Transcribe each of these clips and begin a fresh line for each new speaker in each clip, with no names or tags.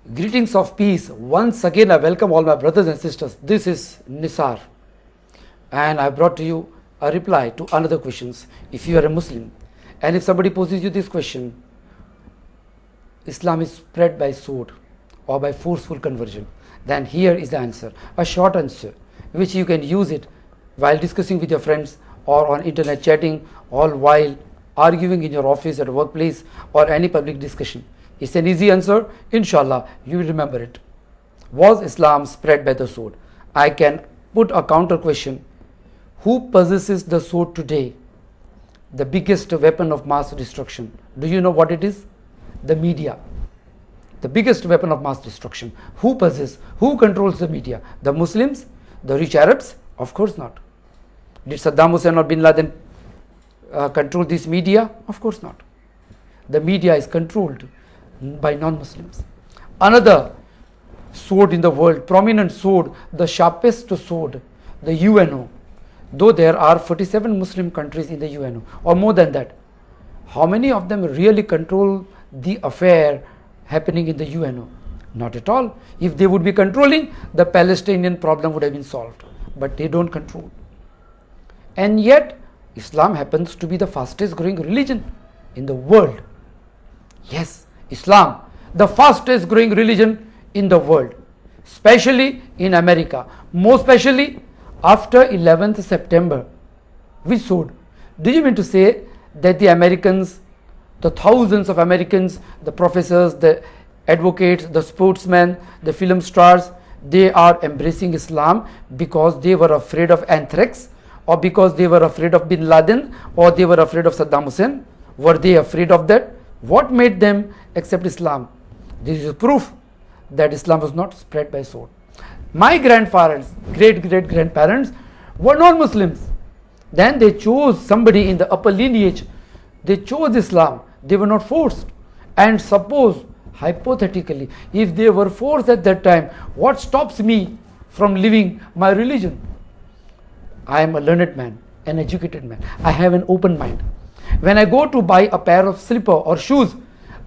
Greetings of peace. Once again I welcome all my brothers and sisters. This is Nisaar and I brought to you a reply to another questions. If you are a Muslim and if somebody poses you this question, Islam is spread by sword or by forceful conversion, then here is the answer, a short answer which you can use it while discussing with your friends or on internet chatting or while arguing in your office at a workplace or any public discussion. It's an easy answer, inshallah, you will remember it. Was Islam spread by the sword? I can put a counter question. Who possesses the sword today? The biggest weapon of mass destruction. Do you know what it is? The media. The biggest weapon of mass destruction. Who possesses? Who controls the media? The Muslims? The rich Arabs? Of course not. Did Saddam Hussein or Bin Laden control this media? Of course not. The media is controlled by non-Muslims. Another sword in the world, prominent sword, the sharpest sword, the UNO. Though there are 47 Muslim countries in the UNO or more than that, how many of them really control the affair happening in the UNO? Not at all. If they would be controlling, the Palestinian problem would have been solved, but they don't control. And yet Islam happens to be the fastest growing religion in the world. Yes, Islam, the fastest growing religion in the world, especially in America, more especially after 11th September. Which sword? Do you mean to say that the Americans, the thousands of Americans, the professors, the advocates, the sportsmen, the film stars, they are embracing Islam because they were afraid of anthrax, or because they were afraid of Bin Laden, or they were afraid of Saddam Hussein? Were they afraid of that? What made them accept Islam? This is proof that Islam was not spread by sword. My grandparents, great-great-grandparents were non-Muslims. Then they chose somebody in the upper lineage. They chose Islam. They were not forced. And suppose, hypothetically, if they were forced at that time, what stops me from living my religion? I am a learned man, an educated man. I have an open mind. When I go to buy a pair of slipper or shoes,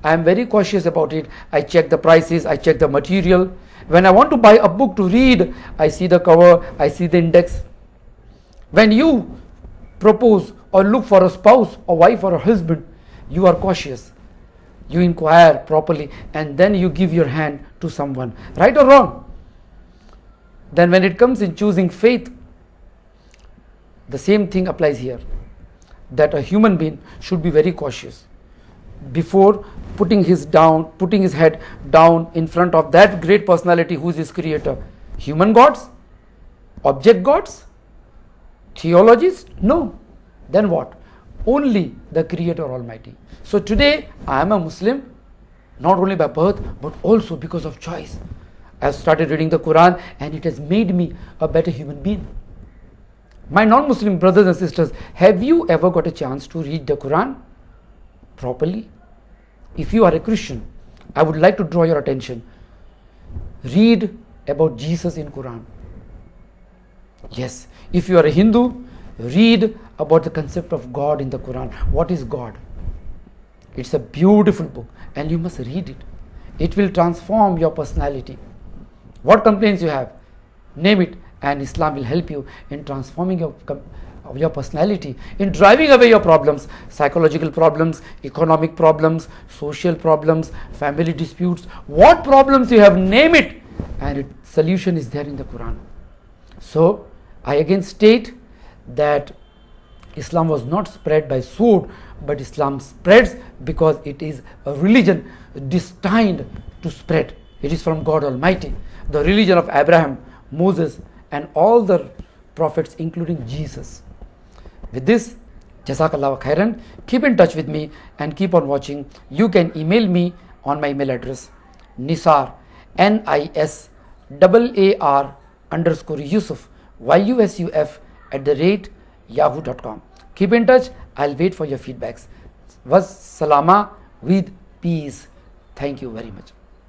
I am very cautious about it. I check the prices, I check the material. When I want to buy a book to read, I see the cover, I see the index. When you propose or look for a spouse or wife or a husband, you are cautious. You inquire properly and then you give your hand to someone, right or wrong. Then when it comes in choosing faith, the same thing applies here, that a human being should be very cautious before putting his head down in front of that great personality who is his creator. Human gods? Object gods? Theologists? No. Then what? Only the Creator Almighty. So today I am a Muslim, not only by birth but also because of choice. I have started reading the Quran and it has made me a better human being. My non-Muslim brothers and sisters, have you ever got a chance to read the Quran properly? If you are a Christian, I would like to draw your attention. Read about Jesus in Quran. Yes, if you are a Hindu, read about the concept of God in the Quran. What is God? It's a beautiful book and you must read it. It will transform your personality. What complaints you have, name it, and Islam will help you in transforming your personality, in driving away your problems, psychological problems, economic problems, social problems, family disputes. What problems you have, name it, and its solution is there in the Quran. So I again state that Islam was not spread by sword, but Islam spreads because it is a religion destined to spread. It is from God Almighty, the religion of Abraham, Moses, and all the prophets, including Jesus. With this, Jazakallah khairan. Keep in touch with me and keep on watching. You can email me on my email address, Nisaar, NISAR_Yusuf, YUSUF @yahoo.com. Keep in touch. I'll wait for your feedbacks. Was salama with peace. Thank you very much.